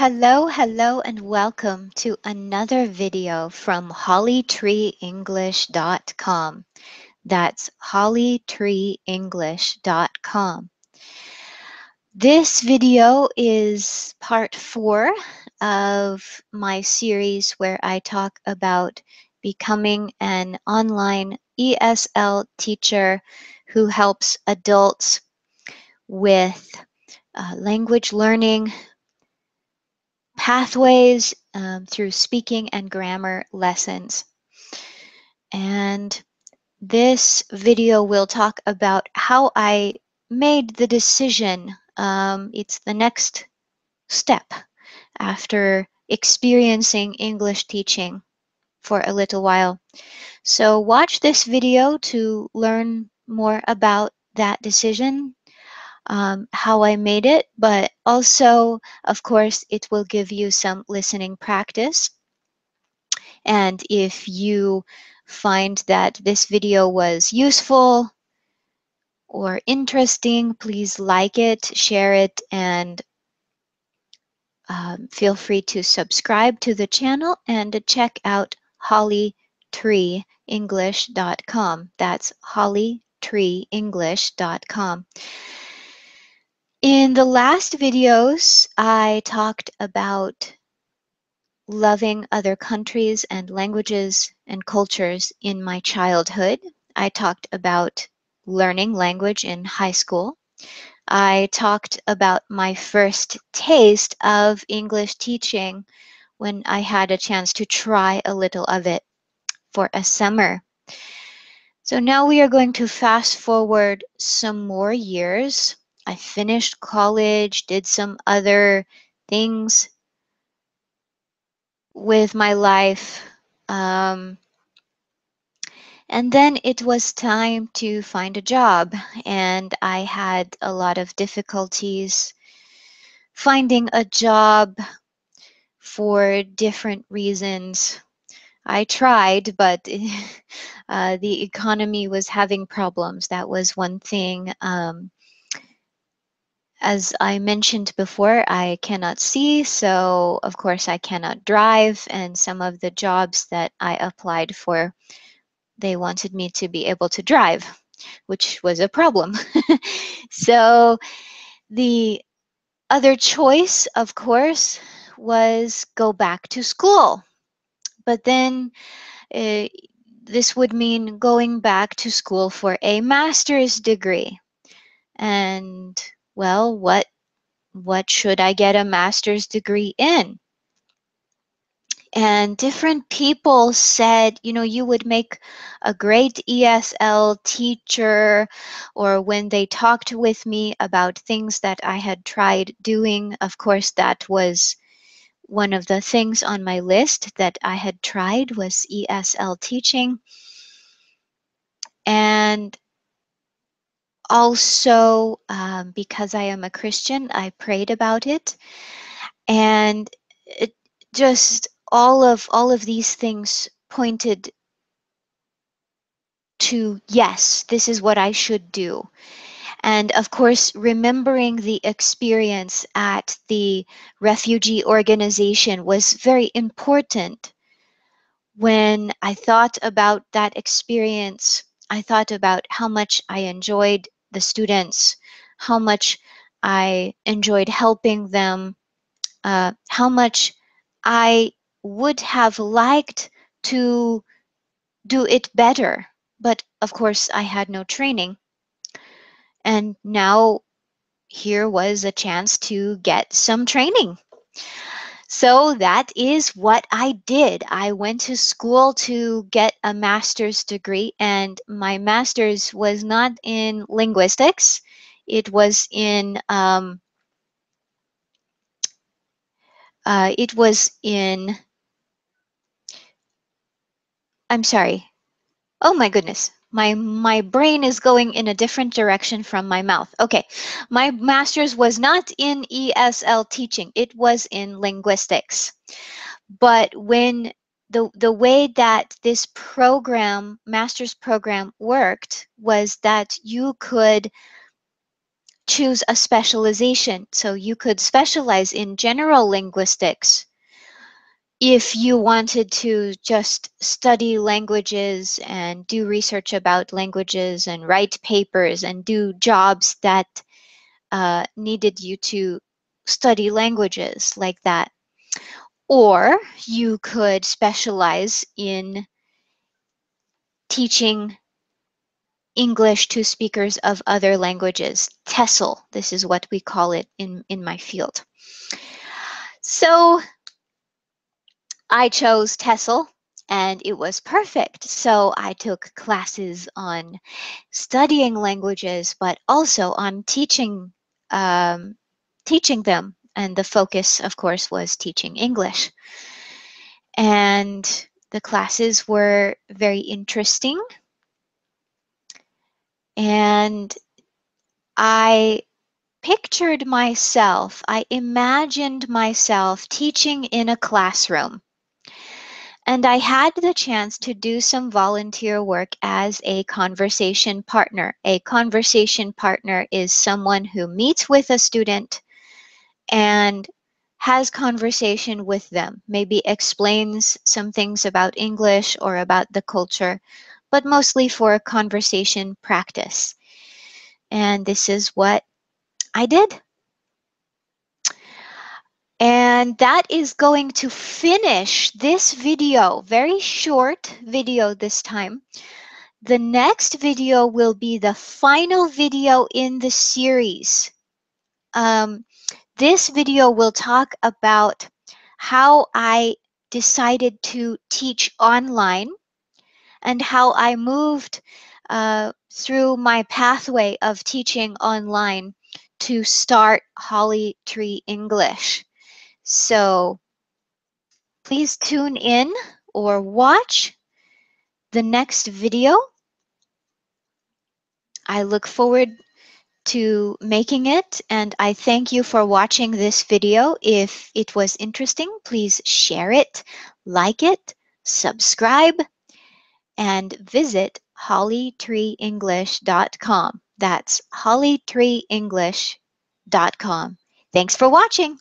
Hello, and welcome to another video from HollyTreeEnglish.com. That's HollyTreeEnglish.com. This video is part 4 of my series where I talk about becoming an online ESL teacher who helps adults with language learning pathways through speaking and grammar lessons. And this video will talk about how I made the decision. It's the next step after experiencing English teaching for a little while. So watch this video to learn more about that decision, how I made it, but also, of course, it will give you some listening practice. And if you find that this video was useful or interesting, please like it, share it, and feel free to subscribe to the channel and check out HollyTreeEnglish.com. That's HollyTreeEnglish.com. In the last videos, I talked about loving other countries and languages and cultures in my childhood. I talked about learning language in high school. I talked about my first taste of English teaching when I had a chance to try a little of it for a summer. So now we are going to fast forward some more years. I finished college, did some other things with my life. And then it was time to find a job, and I had a lot of difficulties finding a job for different reasons. I tried, but the economy was having problems. That was one thing. As I mentioned before, I cannot see, so of course I cannot drive, and some of the jobs that I applied for, they wanted me to be able to drive, which was a problem. So the other choice, of course, was go back to school. But then uh, this would mean going back to school for a master's degree. And well, what should I get a master's degree in? And different people said, you know, you would make a great ESL teacher. Or when they talked with me about things that I had tried doing, of course, that was one of the things on my list that I had tried was ESL teaching. And also, because I am a Christian, I prayed about it. And it just all of these things pointed to, yes, this is what I should do. And of course, remembering the experience at the refugee organization was very important. When I thought about that experience, I thought about how much I enjoyed the students, how much I enjoyed helping them, how much I would have liked to do it better. But of course, I had no training. And now here was a chance to get some training. So that is what I did. I went to school to get a master's degree, and my master's was not in linguistics. It was in I'm sorry. Oh my goodness. My brain is going in a different direction from my mouth. Okay, my master's was not in ESL teaching. It was in linguistics. But when the way that this program, master's program, worked was that you could choose a specialization. So you could specialize in general linguistics if you wanted to just study languages and do research about languages and write papers and do jobs that needed you to study languages like that. Or you could specialize in teaching English to speakers of other languages. TESOL, this is what we call it in my field. So I chose TESOL and it was perfect. So I took classes on studying languages, but also on teaching them. And the focus, of course, was teaching English. And the classes were very interesting. And I pictured myself, I imagined myself teaching in a classroom. And I had the chance to do some volunteer work as a conversation partner. A conversation partner is someone who meets with a student and has conversation with them, maybe explains some things about English or about the culture, but mostly for conversation practice. And this is what I did. And that is going to finish this video, very short video this time. The next video will be the final video in the series. This video will talk about how I decided to teach online and how I moved through my pathway of teaching online to start Holly Tree English. So please tune in or watch the next video. I look forward to making it, and I thank you for watching this video. If it was interesting, please share it, like it, subscribe, and visit hollytreeenglish.com. That's hollytreeenglish.com. Thanks for watching.